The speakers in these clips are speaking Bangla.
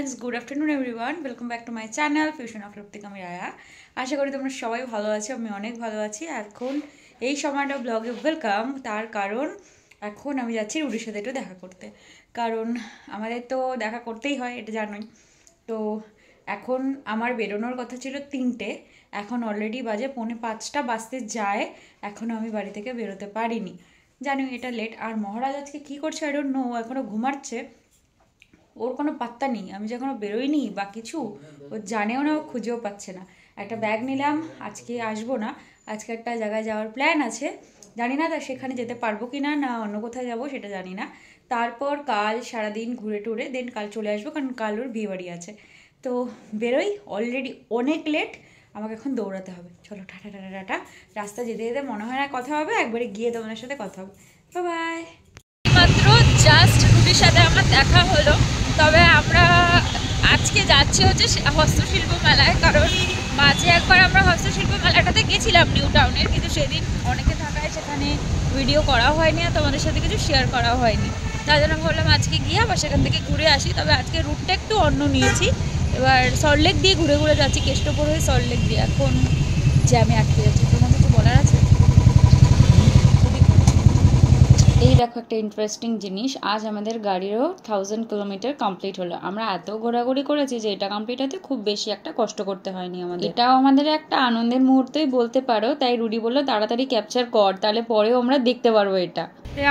Friends, good afternoon everyone. Welcome back to my channel fusion of Luptika আমি রায়া। আশা করি তোমরা সবাই ভালো আছো, আমি অনেক ভালো আছি। এখন এই সময়টা ব্লগে ওয়েলকাম, তার কারণ এখন আমি যাচ্ছি রুডির সাথে একটু দেখা করতে, কারণ আমাদের তো দেখা করতেই হয়, এটা জানোই। তো এখন আমার বেরোনোর কথা ছিল 3টে, এখন অলরেডি বাজে 4:45 বাজতে যায়, এখনও আমি বাড়ি থেকে বেরোতে পারিনি। জানি এটা লেট। আর মহারাজ আজকে কী করছে আই ডোন্ট নো, এখনও ঘুমাচ্ছে, ওর কোনো পাত্তা নেই। আমি যখনও বেরোইনি বা কিছু, ও জানেও না, ও খুঁজেও পাচ্ছে না। একটা ব্যাগ নিলাম, আজকে আসবো না, আজকে একটা জায়গায় যাওয়ার প্ল্যান আছে, জানি না তা সেখানে যেতে পারবো কি না, না অন্য কোথায় যাবো সেটা জানি না। তারপর কাল সারাদিন ঘুরে টুরে দেন কাল চলে আসবো, কারণ কাল ওর বিয়েবাড়ি আছে। তো বেরোই, অলরেডি অনেক লেট, আমাকে এখন দৌড়াতে হবে। চলো টাটা টাটা টাটা। রাস্তা যেতে যেতে মনে হয় না কথা হবে, একবারে গিয়ে তোমাদের সাথে কথা হবে। বাই। মাত্র জাস্ট রুটির সাথে আমার দেখা হলো, তবে আমরা আজকে যাচ্ছি হচ্ছে হস্তশিল্প মেলায়, কারণ মাঝে একবার আমরা হস্তশিল্প মেলাটাতে গেছিলাম নিউ টাউনের, কিন্তু সেদিন অনেকে থাকায় সেখানে ভিডিও করা হয়নি আর তোমাদের সাথে কিছু শেয়ার করা হয়নি। তার জন্য ভাবলাম আজকে গিয়ে আবার সেখান থেকে ঘুরে আসি। তবে আজকে রুটটা একটু অন্য নিয়েছি, এবার সল্টলেক দিয়ে ঘুরে ঘুরে যাচ্ছি, কেষ্টপুর হয়ে সল্টলেক দিয়ে। এখন জ্যামে আটকে যাচ্ছি। তোমার কিছু বলার আছে? এই দেখো একটা ইন্টারেস্টিং জিনিস, আজ আমাদের গাড়িরও 1000 কিলোমিটার কমপ্লিট হলো। আমরা এত ঘোরাঘুরি করেছি যে এটা কমপ্লিট হতে খুব বেশি একটা কষ্ট করতে হয়নি আমাদের। এটাও আমাদের একটা আনন্দের মুহূর্তই বলতে পারো, তাই রুডি বললো তাড়াতাড়ি ক্যাপচার কর, তাহলে পরেও আমরা দেখতে পারবো এটা।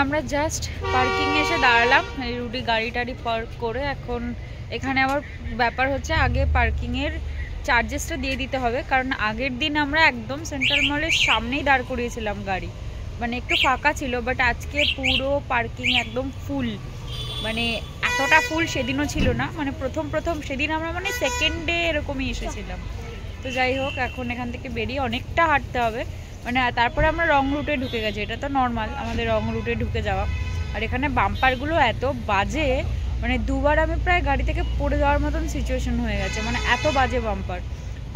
আমরা জাস্ট পার্কিং এসে দাঁড়ালাম, রুডি গাড়ি টাড়ি পার্ক করে। এখন এখানে আবার ব্যাপার হচ্ছে, আগে পার্কিংয়ের চার্জেসটা দিয়ে দিতে হবে, কারণ আগের দিন আমরা একদম সেন্ট্রাল মলের সামনেই দাঁড় করিয়েছিলাম গাড়ি, মানে একটু ফাঁকা ছিল, বাট আজকে পুরো পার্কিং একদম ফুল। মানে এতটা ফুল সেদিনও ছিল না, মানে প্রথম সেদিন আমরা মানে সেকেন্ডে এরকমই এসেছিলাম। তো যাই হোক, এখন এখান থেকে বেরিয়ে অনেকটা হাঁটতে হবে, মানে তারপরে আমরা রং রুটে ঢুকে গেছি। এটা তো নর্মাল আমাদের রং রুটে ঢুকে যাওয়া। আর এখানে বাম্পারগুলো এত বাজে, মানে দুবার আমি প্রায় গাড়ি থেকে পড়ে যাওয়ার মতন সিচুয়েশন হয়ে গেছে, মানে এত বাজে বাম্পার।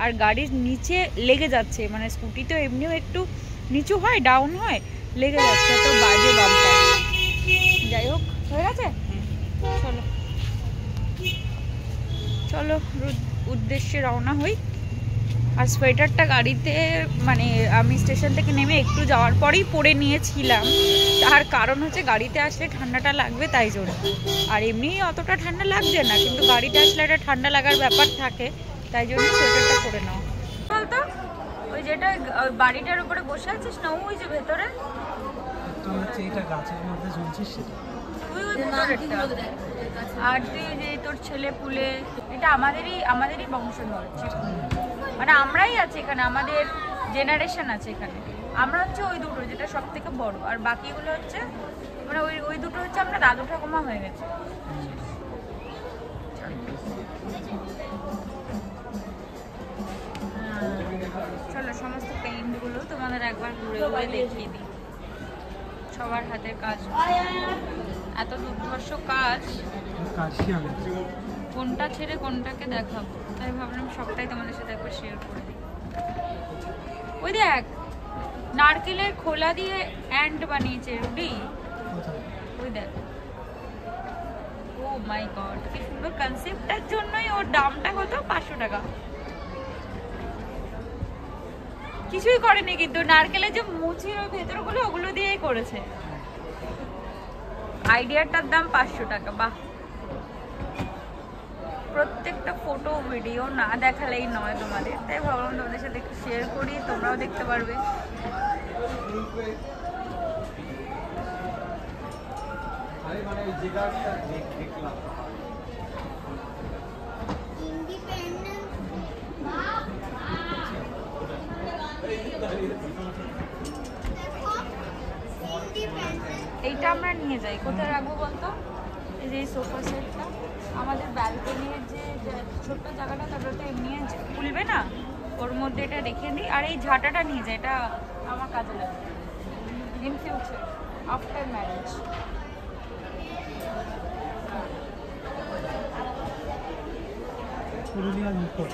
আর গাড়ির নিচে লেগে যাচ্ছে, মানে স্কুটি তো এমনিও একটু নিচু হয়, ডাউন হয়, লেগে যাচ্ছে, এত বাজে বাম্পার। যাই হোক, হয়ে গেছে, চলো চলো উদ্দেশ্যে রওনা হই। আর সোয়েটারটা গাড়িতে, মানে আমি স্টেশন থেকে নেমে একটু যাওয়ার পরেই পরে নিয়েছিলাম, তার কারণ হচ্ছে গাড়িতে আসলে ঠান্ডাটা লাগবে তাই জন্য। আর এমনি অতটা ঠান্ডা লাগছে না, কিন্তু গাড়িতে আসলে একটা ঠান্ডা লাগার ব্যাপার থাকে, তাই জন্য সোয়েটারটা পরে নাও। বলতো ওই যেটা বাড়িটার উপরে বসে আছিস না, ওই যে ভেতরে আর তুই যে তোর ছেলে পুলে, এটা আমাদেরই বংশধর, মানে আমরাই আছি এখানে, আমাদের জেনারেশন আছে এখানে। আমরা হচ্ছে ওই দুটো, যেটা সব থেকে বড়, আর বাকিগুলো হচ্ছে মানে ওই দুটো হচ্ছে আমরা দাদু ঠাকুমা হয়ে গেছে। চলো সমস্ত পেইন্টগুলো তোমাদের একবার ঘুরে ঘুরে দেখিয়ে দিই। সবার হাতের কাজ, এত দুর্ধর্ষ কাজ, কোনটা ছেড়ে কোনটাকে দেখাবো, তাই ভাবলাম সবটাই তোমাদের সাথে একবার শেয়ার করে দিই। ওই দেখ, নারকেলের খোলা দিয়ে অ্যান্ড বানিয়েছে রুডি, ওই দেখ। ও মাই গড, কি সুন্দর কনসেপ্টটার জন্যই ওর দামটা কত, 500 টাকা। কিছুই করেনি, কিন্তু নারকেলের যে মুচির ওই ভেতরগুলো, ওগুলো দিয়েই করেছে। আইডিয়াটার দাম 500 টাকা। বাহ, প্রত্যেকটা ফটো ভিডিও না দেখালেই নয় তোমাদের, তাই ভাবলাম তোমাদের সাথে একটু শেয়ার করি, তোমরাও দেখতে পারবে। এইটা আমরা নিয়ে যাই, কোথায় রাখবো বলতো? এই যে সোফা সেটটা, আমাদের ব্যালকনির যে ছোট্ট জায়গাটা, তারপরে তো এমনি খুলবে না, ওর মধ্যে এটা রেখে দিই। আর এই ঝাঁটাটা নিয়ে যাই, এটা আমার কাজে লাগবে ইন ফিউচার আফটার ম্যারেজ। পুরুলিয়ার মুখোশ।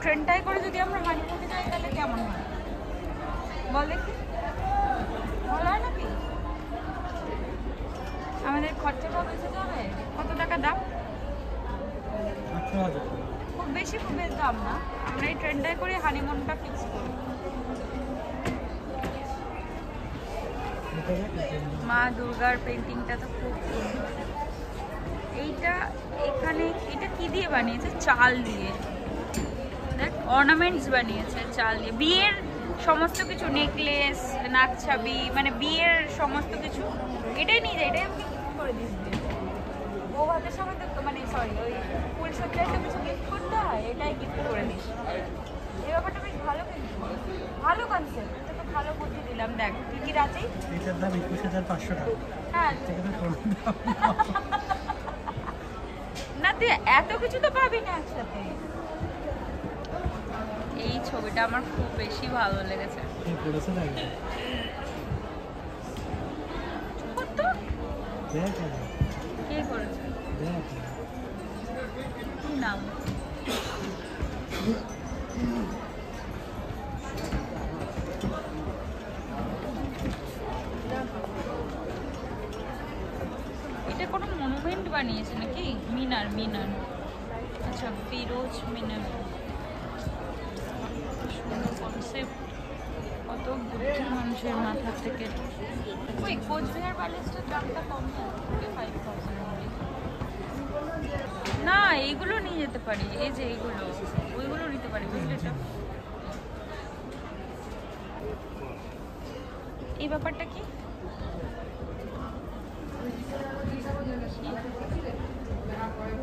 ট্রেনটায় করে যদি আমরা হানিমুনে যাই তাহলে কেমন হয় বল দেখি, ভালো হয় নাকি? আমাদের খরচাটাও বেঁচে যাবে। কত টাকা দাম? খুব বেশি খুব বেশি দাম না, আমরা এই ট্রেনটায় করে হানিমুনটা ফিক্স করি। মা দুর্গার পেন্টিংটা তো খুব সুন্দর। এইটা এখানে এটা কি দিয়ে বানিয়েছে? চাল দিয়ে, দেখ অর্নামেন্টস বানিয়েছে চাল দিয়ে। বিয়ের সমস্ত কিছু, নেকলেস, নাকছাবি, মানে বিয়ের সমস্ত কিছু এটাই নিয়ে যায়। এটাই আমাকে গিফট করে দিয়েছে। ও হাতের সময় তো মানে সরি ওই ফুল সজ্জায় তো কিছু গিফট করতে হয়, এটাই গিফট করে দিস। এই ব্যাপারটা বেশ ভালো, কিন্তু ভালো কনসেপ্ট, তোকে ভালো বুদ্ধি দিলাম। দেখ তুই কি রাজি? এটার দাম 21,500 টাকা। হ্যাঁ না, তুই এত কিছু তো পাবি না একসাথে। এই ছবিটা আমার খুব বেশি ভালো লেগেছে। কে করেছে না? কত দেখ কে করেছে? দেখ কি নাম? এটা কোনো মনুমেন্ট বানিয়েছে নাকি? মিনার, মিনার, আচ্ছা ফিরোজ মিনার। সুন্দর কনসেপ্ট, কত বুদ্ধি মানুষের মাথা থেকে। ওই কোচবিহার প্যালেসটার দামটা কম না, 5,000 না? এইগুলো নিয়ে যেতে পারি, এই যে এইগুলো, ওইগুলো নিতে পারি বুঝলি? এটা এই ব্যাপারটা কি?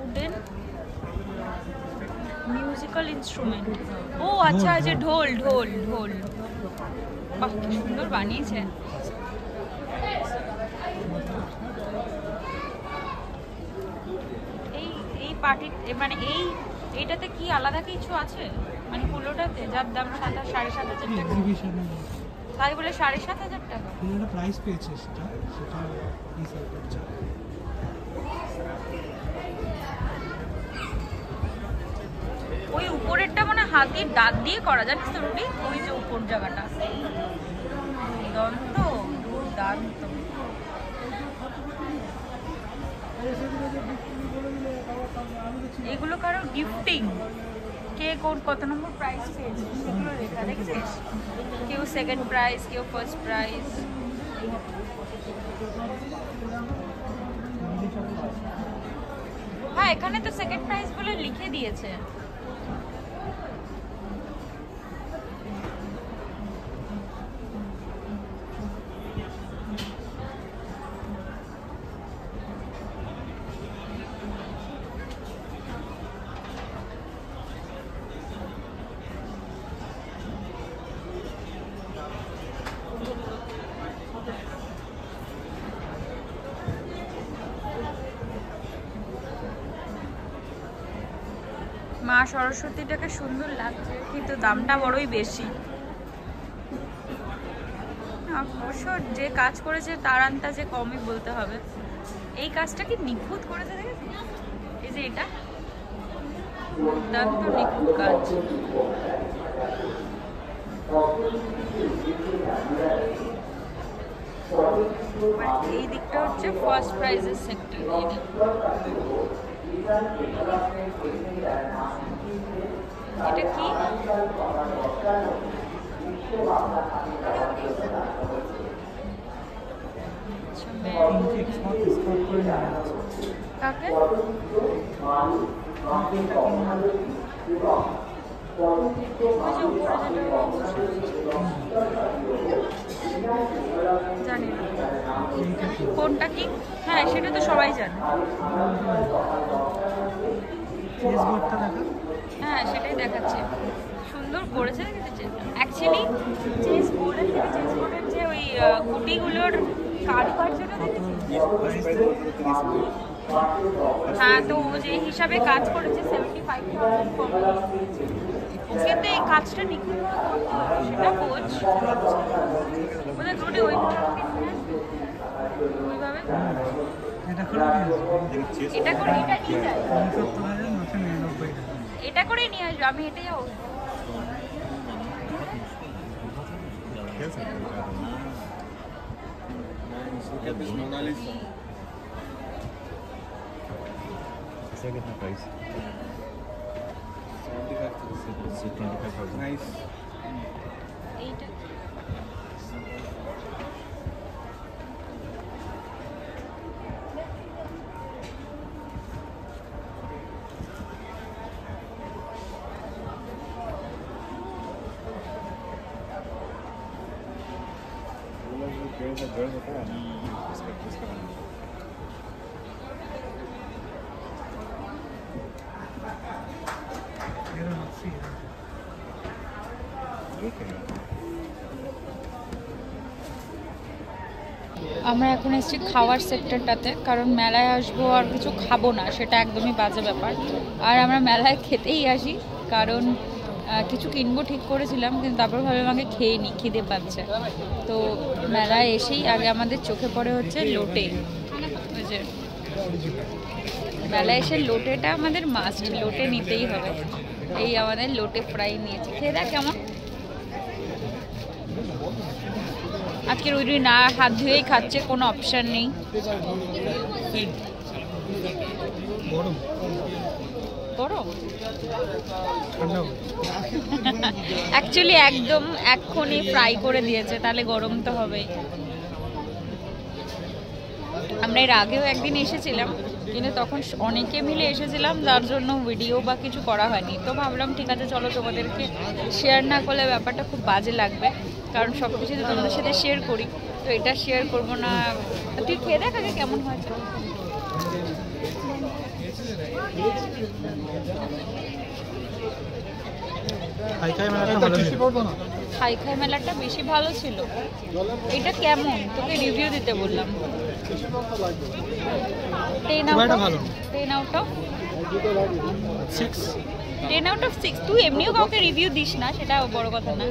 Wooden musical instrument. ও আচ্ছা, যে ঢোল, ঢোল, ঢোল। বাহ কি সুন্দর বানিয়েছে। এই এই পার্টি মানে এইটাতে কি আলাদা কিছু আছে মানে পুরোটাতে, যার দাম 7,500 টাকা? এক্সিবিশন তাই বলে 7,500 টাকা? পুরোটা প্রাইস পেয়েছে, সেটা ডিসাইড করছে। ওই উপরেরটা মানে হাতির দাঁত দিয়ে করা, জানিস তো রুটি? ওই যে উপর জায়গাটা দুর্দান্ত, দুর্দান্ত। এগুলো কারো গিফটিং, কে কোন কত নম্বর প্রাইজ পেয়েছে সেগুলো লেখা দেখেছিস? কেউ সেকেন্ড প্রাইজ, কেউ ফার্স্ট প্রাইজ। হ্যাঁ এখানে তো সেকেন্ড প্রাইজ বলে লিখে দিয়েছে। মা সরস্বতীটাকে সুন্দর লাগছে, কিন্তু দামটা বড়ই বেশি। অবশ্য যে কাজ করেছে তার আন্দাজে কমই বলতে হবে। এই কাজটা কি নিখুঁত করেছে দেখেছিস? এই যে এটা দুর্দান্ত নিখুঁত কাজ। এই দিকটা হচ্ছে ফার্স্ট প্রাইজের সেক্টর। এটা কি? কাকে? জানি না কোনটা কি। হ্যাঁ সেটা তো সবাই জানে। হ্যাঁ সেটাই দেখাচ্ছে, সুন্দর করেছে দেখেছে। অ্যাকচুয়ালি চেস বোর্ডের থেকে চেস বোর্ডের যে ওই গুটিগুলোর কারুকার্যটা দেখেছিস? হ্যাঁ তো ও যে হিসাবে কাজ করেছে 75,000 কমে দিয়েছে। ওকে তো এই কাজটা নিখুঁত করতে হবে, সেটা বোঝ। ওদের গুটি ওইভাবে এটা করে এটা নিয়ে যায়। এটা করেই নিয়ে আসবো, আমি এটাই যাবো। इसका कितना प्राइस? 25,000। नाइस। এইটা You don't see it. আমরা এখন এসেছি খাওয়ার সেক্টরটাতে, কারণ মেলায় আসবো আর কিছু খাবো না সেটা একদমই বাজে ব্যাপার। আর আমরা মেলায় খেতেই আসি, কারণ কিছু কিনবো ঠিক করেছিলাম, কিন্তু তারপর ভাবলাম আমাকে খেয়ে নিই, খিদে পাচ্ছে। তো মেলায় এসেই আগে আমাদের চোখে পড়ে হচ্ছে লোটে। ওই যে মেলায় এসে লোটেটা আমাদের মাস্ট, লোটে নিতেই হবে। এই আমাদের লোটে ফ্রাই নিয়েছি, খেয়ে দেখ কেমন। আজকে রুই না হাত ধুয়েই খাচ্ছে, কোনো অপশন নেই। গরম গরম ঠান্ডা অ্যাকচুয়ালি একদম এক্ষুনি ফ্রাই করে দিয়েছে, তাহলে গরম তো হবেই। আমরা এর আগেও একদিন এসেছিলাম, কিন্তু তখন অনেকে মিলে এসেছিলাম, যার জন্য ভিডিও বা কিছু করা হয়নি। তো ভাবলাম ঠিক আছে চলো, তোমাদেরকে শেয়ার না করলে ব্যাপারটা খুব বাজে লাগবে, কারণ সব কিছু তো তোমাদের সাথে শেয়ার করি, তো এটা শেয়ার করবো না। তুই খেয়ে দেখ আগে কেমন হয়েছে। খাই খাই মেলাটা ভালো ছিল। খাই খাই মেলাটা বেশি ভালো ছিল। এটা কেমন তোকে রিভিউ দিতে বললাম। 10 খুব out একটা of ভালো 10 out of 6 10 out of 6। তুই এমনিও কাউকে রিভিউ দিস না, সেটা বড় কথা না।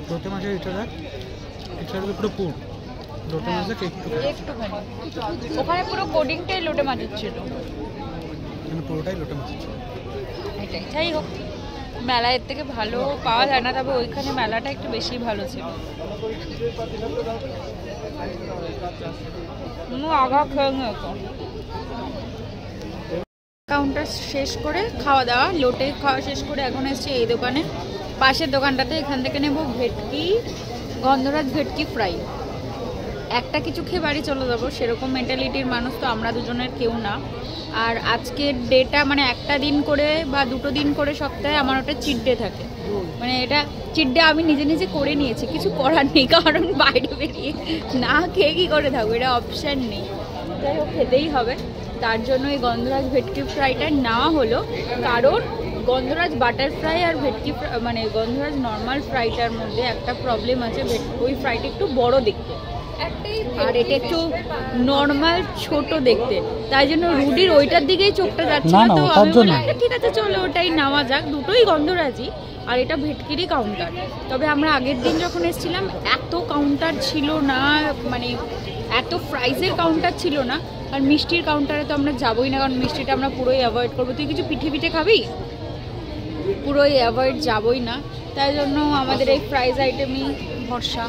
লোটে মাছের এটা দেখ, এটা পুরো পুর লোটে হ্যাঁ, মাছের একটু একটুখানি ওখানে পুরো কোডিংটাই লোটে মাছের ছিল, মানে পুরোটাই লোটে মাছ ছিল। এটাই। যাই হোক, মেলা এর থেকে ভালো পাওয়া যায় না, তবে ওইখানে মেলাটা একটু বেশি ভালো ছিল। আগা খেয়ে নিয়েছো। কাউন্টার শেষ করে খাওয়া দাওয়া, লোটে খাওয়া শেষ করে এখন এসেছি এই দোকানে, পাশের দোকানটাতে। এখান থেকে নেব ভেটকি, গন্ধরাজ ভেটকি ফ্রাই। একটা কিছু খেয়ে বাড়ি চলে যাবো সেরকম মেন্টালিটির মানুষ তো আমরা দুজনের কেউ না। আর আজকের ডেটা মানে একটা দিন করে বা দুটো দিন করে সপ্তাহে আমার ওটা চিট ডে থাকে, মানে এটা চিট ডে আমি নিজে নিজে করে নিয়েছি, কিছু করার নেই, কারণ বাইরে বেরিয়ে না খেয়ে কী করে থাকবো, এটা অপশান নেই। যাই হোক, খেতেই হবে। তার জন্য এই গন্ধরাজ ভেটকি ফ্রাইটা নেওয়া হলো, কারণ গন্ধরাজ বাটার ফ্রাই আর ভেটকি মানে গন্ধরাজ নর্মাল ফ্রাইটার মধ্যে একটা প্রবলেম আছে, ওই ফ্রাইটা একটু বড় দেখতে আর এটা একটু নর্মাল ছোট দেখতে, তাই জন্য রুডির ওইটার দিকেই চোখটা যাচ্ছে না। তো আমি বললাম ঠিক আছে চলো ওটাই নেওয়া যাক, দুটোই গন্ধরাজি আর এটা ভেটকিরই কাউন্টার। তবে আমরা আগের দিন যখন এসেছিলাম এত কাউন্টার ছিল না, মানে এত প্রাইসের কাউন্টার ছিল না। আর মিষ্টির কাউন্টারে তো আমরা যাবোই না, কারণ মিষ্টিটা আমরা পুরোই অ্যাভয়েড করবো। তুই কিছু পিঠে পিঠে খাবি, পুরোই অ্যাভয়েড যাবোই না, তাই জন্য আমাদের এই প্রাইস আইটেমই ভরসা।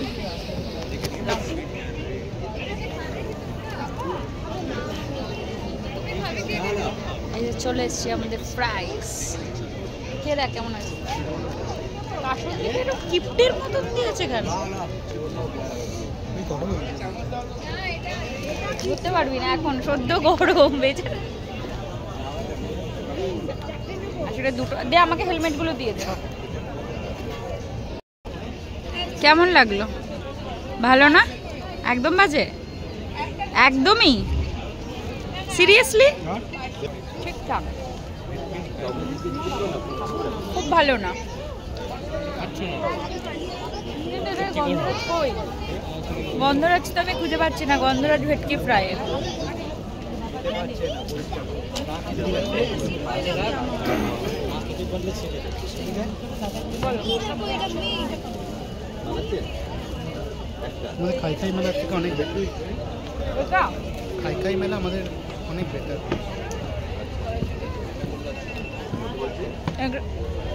এই যে চলে এসছি আমাদের ফ্রাইস, খেয়ে দেখ কেমন আছে। কাঠুর দিকে একটু কিপ্টের মতন দিয়েছে কেন, বুঝতে পারবি না এখন, সদ্য গরম বেঁচে। আসলে দুটো দে, আমাকে হেলমেটগুলো দিয়ে দে। কেমন লাগলো? ভালো না? একদম বাজে? একদমই? সিরিয়াসলি? ঠিকঠাক, খুব ভালো না। গন্ধরাজ কই? গন্ধরাজ তো আমি খুঁজে পাচ্ছি না, গন্ধরাজ ভেটকি ফ্রাই। খাই খাই মেলার থেকে অনেক বেশি খাই মেলা আমাদের অনেক বেটার।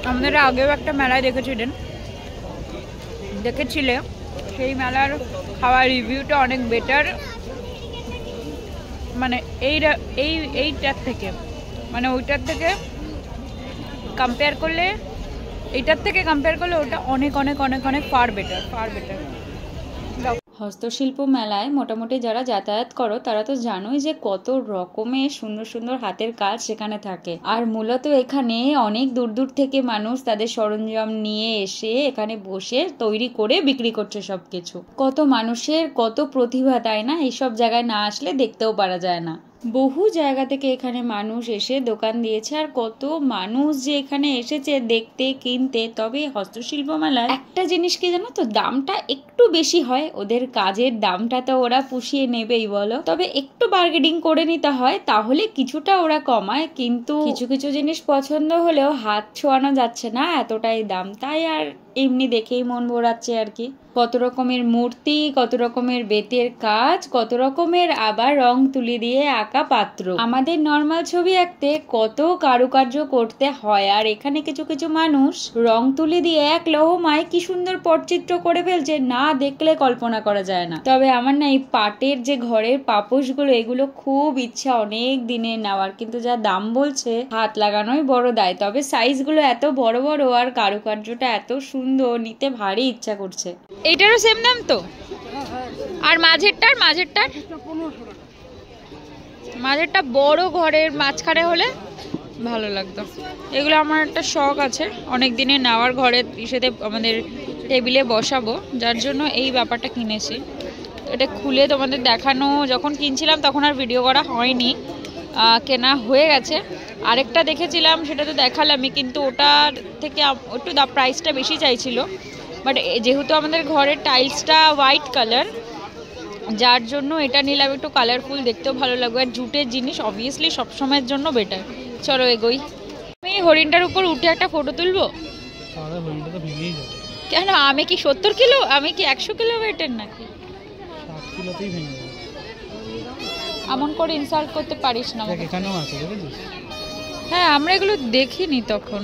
আমাদের আগেও একটা মেলায় দেখেছিলে, সেই মেলার খাওয়ার রিভিউটা অনেক বেটার, মানে এইটার থেকে, মানে ওইটার থেকে কম্পেয়ার করলে ওটা অনেক অনেক অনেক অনেক ফার বেটার। হস্তশিল্প মেলায় মোটামুটি যারা যাতায়াত করো তারা তো জানোই যে কত রকমের সুন্দর সুন্দর হাতের কাজ সেখানে থাকে। আর মূলত এখানে অনেক দূর দূর থেকে মানুষ তাদের সরঞ্জাম নিয়ে এসে এখানে বসে তৈরি করে বিক্রি করছে সবকিছু। কত মানুষের কত প্রতিভা, তাই না? এইসব জায়গায় না আসলে দেখতেও পারা যায় না। বহু জায়গা থেকে এখানে মানুষ এসে দোকান দিয়েছে, আর কত মানুষ যে এখানে এসেছে দেখতে কিনতে। তবে হস্তশিল্প মেলায় একটা জিনিস কি জানো তো, দামটা একটু বেশি হয়। ওদের কাজের দামটা তো ওরা পুষিয়ে নেবেই বলো, তবে একটু বার্গেনিং করে নিতে হয়, তাহলে কিছুটা ওরা কমায়। কিন্তু কিছু কিছু জিনিস পছন্দ হলেও হাত ছোঁয়ানো যাচ্ছে না, এতটাই দাম। তাই আর এমনি দেখেই মন ভরাচ্ছে আর কি। কত রকমের মূর্তি, কত রকমের বেতের কাজ, কত রকমের আবার রং তুলি দিয়ে আঁকা পাত্র। আমাদের নর্মাল ছবি আঁকতে কত কারুকার্য করতে হয়, আর এখানে কিছু কিছু মানুষ রং তুলি দিয়ে এক লহমায় কি সুন্দর পটচিত্র করে ফেলছে, না দেখলে কল্পনা করা যায় না। তবে আমার না এই পাটের যে ঘরের পাপোশগুলো, এগুলো খুব ইচ্ছা অনেক দিনের নেওয়ার, কিন্তু যা দাম বলছে হাত লাগানোই বড় দায়। তবে সাইজগুলো এত বড় বড় আর কারুকার্যটা এত সুন্দর, নিতে ভারী ইচ্ছা করছে। এইটারও সেম দাম তো? আর মাঝেরটা বড় ঘরের মাঝখানে হলে ভালো লাগতো। এগুলো আমার একটা শখ আছে অনেক দিনে নেওয়ার, ঘরের ইসেতে আমাদের টেবিলে বসাবো, যার জন্য এই ব্যাপারটা কিনেছি। এটা খুলে তোমাদের দেখানো, যখন কিনছিলাম তখন আর ভিডিও করা হয়নি, কেনা হয়ে গেছে। আরেকটা দেখেছিলাম, সেটা তো দেখালামই, কিন্তু ওটার থেকে একটু প্রাইসটা বেশি চাইছিল। বাট যেহেতু আমাদের ঘরের টাইলসটা হোয়াইট কালার, যার জন্য এটা নিলাম। একটু কালারফুল, দেখতেও ভালো লাগবে। আর জুটের জিনিস অবভিয়াসলি সবসময়ের জন্য বেটার। চলো এগোই। আমি হরিণটার উপর উঠে একটা ফটো তুলবো। কেন, আমি কি 70 কিলো? আমি কি 100 কিলো ওয়েটের নাকি? এমন করে ইনসাল্ট করতে পারিস না। হ্যাঁ, আমরা এগুলো দেখিনি তখন।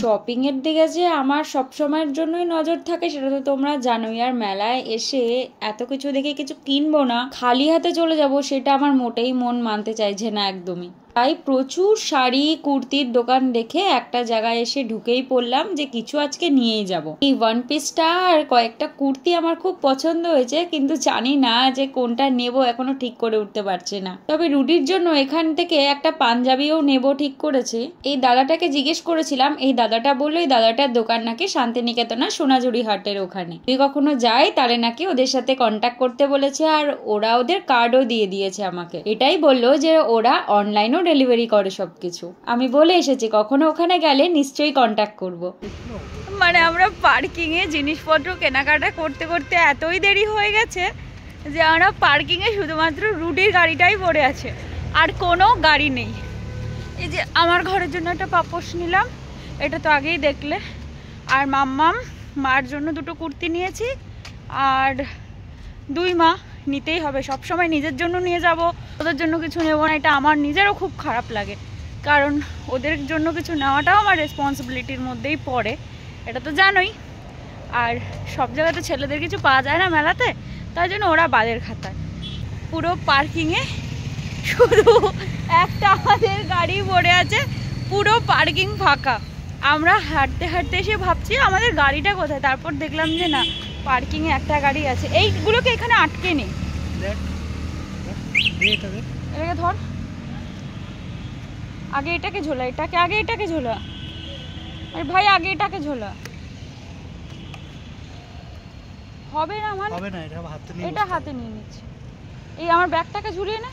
শপিং এর দিকে যে আমার সব সময়ের জন্যই নজর থাকে সেটা তো তোমরা জানোই। আর মেলায় এসে এত কিছু দেখে কিছু কিনবো না, খালি হাতে চলে যাব, সেটা আমার মোটেই মন মানতে চাইছে না একদমই। তাই প্রচুর শাড়ি কুর্তির দোকান দেখে একটা জায়গায় এসে ঢুকেই পড়লাম যে কিছু আজকে নিয়েই যাব। এই ওয়ান পিসটা আর কয়েকটা কুর্তি আমার খুব পছন্দ হয়েছে, কিন্তু জানি না যে কোনটা নেব, এখনো ঠিক করে উঠতে পারছি না। তবে রুডির জন্য এখান থেকে একটা পাঞ্জাবিও নেব ঠিক করেছি। এই দাদাটাকে জিজ্ঞেস করেছিলাম, এই দাদাটা বললো এই দাদাটার দোকান নাকি শান্তিনিকেতনা সোনাঝুরি হাটের ওখানে। যদি কখনো যাই তাহলে নাকি ওদের সাথে কন্ট্যাক্ট করতে বলেছে, আর ওরা ওদের কার্ডও দিয়ে দিয়েছে আমাকে। এটাই বললো যে ওরা অনলাইনও ডেলিভারি করে সবকিছু। আমি বলে এসেছি কখনো ওখানে গেলে নিশ্চয়ই কন্ট্যাক্ট করব। মানে আমরা পার্কিং এ জিনিসপত্র কেনাকাটা করতে করতে এতই দেরি হয়ে গেছে যে আমরা পার্কিং এ শুধুমাত্র রুডির গাড়িটাই পড়ে আছে, আর কোনো গাড়ি নেই। এই যে আমার ঘরের জন্য একটা পাপোশ নিলাম, এটা তো আগেই দেখলে। আর মার জন্য দুটো কুর্তি নিয়েছি, আর 2 মা নিতেই হবে। সবসময় নিজের জন্য নিয়ে যাব, ওদের জন্য কিছু নেবো না, এটা আমার নিজেরও খুব খারাপ লাগে। কারণ ওদের জন্য কিছু নেওয়াটাও আমার রেসপন্সিবিলিটির মধ্যেই পড়ে, এটা তো জানোই। আর সব জায়গাতে ছেলেদের কিছু পাওয়া যায় না মেলাতে, তাই জন্য ওরা বাদের খাতায়। পুরো পার্কিংয়ে শুধু একটা আমাদের গাড়ি পড়ে আছে, পুরো পার্কিং ফাঁকা। আমরা হাঁটতে হাঁটতে এসে ভাবছি আমাদের গাড়িটা কোথায়, তারপর দেখলাম যে না, পার্কিংয়ে একটা গাড়ি আছে। এইগুলোকে এখানে আটকে নেই, এটাকে ধর, আগে এটাকে ঝোলা, এটাকে ঝোলা। আরে ভাই, আগে এটাকে ঝোলা। হবে না, মানে হবে না, এটা হাতে নিয়ে নিচ্ছে। এই আমার ব্যাগটাকে ঝুলিয়ে না,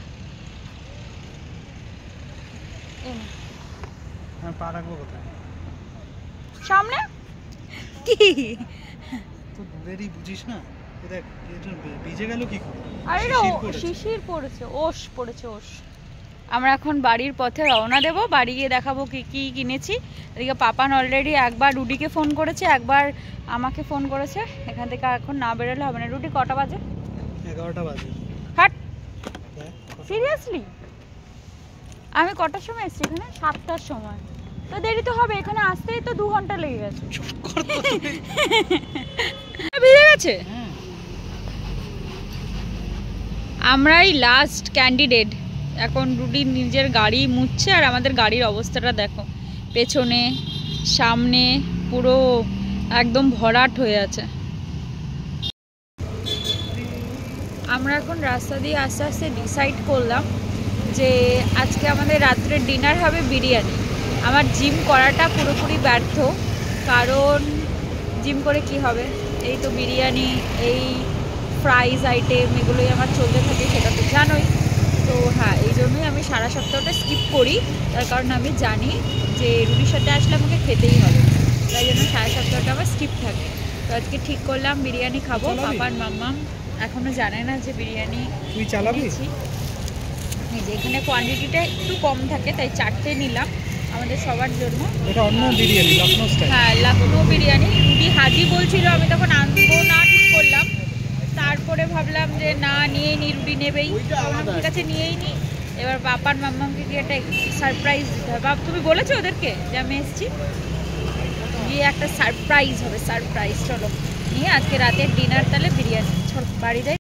পা রাখবো কোথায়? সামনে। কি তো দূরেরই বুঝিস না, এটা ভিজে গেল কি করে? আরে শিশির পড়েছে, ওশ পড়েছে, ওশ। আমরা এখন বাড়ির পথে রওনা দেব। বাড়ি গিয়ে দেখাবো কি কি কিনেছি। এদিকে পাপান অলরেডি একবার রুডিকে ফোন করেছে, একবার আমাকে ফোন করেছে। এখান থেকে এখন না বেরোলে হবে না। রুডি কটা বাজে? 11টা বাজে। হাট দেখ, সিরিয়াসলি আমি কটার সময় এসেছি এখানে? 7টার সময়। তো দেরি তো হবে, এখানে আসতেই তো 2 ঘন্টা লেগে গেছে। ভিজে গেছে। আমরাই লাস্ট ক্যান্ডিডেট। এখন রুডি নিজের গাড়ি মুছছে আর আমাদের গাড়ির অবস্থাটা দেখো, পেছনে সামনে পুরো একদম ভরাট হয়ে আছে। আমরা এখন রাস্তা দিয়ে আস্তে আস্তে ডিসাইড করলাম যে আজকে আমাদের রাত্রের ডিনার হবে বিরিয়ানি। আমার জিম করাটা পুরোপুরি ব্যর্থ, কারণ জিম করে কি হবে, এই তো বিরিয়ানি, এই ফ্রাইজ আইটেম, এগুলোই আমার চলতে থাকে, সেটা তো জানোই। তো হ্যাঁ, এই জন্যই আমি সারা সপ্তাহটা স্কিপ করি, তার কারণ আমি জানি যে রুটির সাথে আসলে আমাকে খেতেই হবে, তাই জন্য সারা সপ্তাহটা আমার স্কিপ থাকে। তো আজকে ঠিক করলাম বিরিয়ানি খাবো। পাপার মাম্মাম এখনও জানে না যে বিরিয়ানি তুই চালাবি? নিয়েছি। এই যে এখানে কোয়ান্টিটিটা একটু কম থাকে, তাই 4টে নিলাম আমাদের সবার জন্য। এটা অন্য বিরিয়ানি, লখনৌ স্টাইল। হ্যাঁ, লখনৌ বিরিয়ানি। রুটি হাজি বলছিল, আমি তখন আনবো না ঠিক করলাম, তারপরে ভাবলাম যে না, নিয়ে নি, রুটি নেবেই, ঠিক আছে নিয়েই নি। এবার বাপার মাম্মামকে গিয়ে একটা সারপ্রাইজ দিতে হবে। বাপ, তুমি বলেছো ওদেরকে যে আমি এসেছি? গিয়ে একটা সারপ্রাইজ হবে, সারপ্রাইজ। চলো নিয়ে আজকে রাতের ডিনার তাহলে বিরিয়ানি। চল বাড়ি যাই।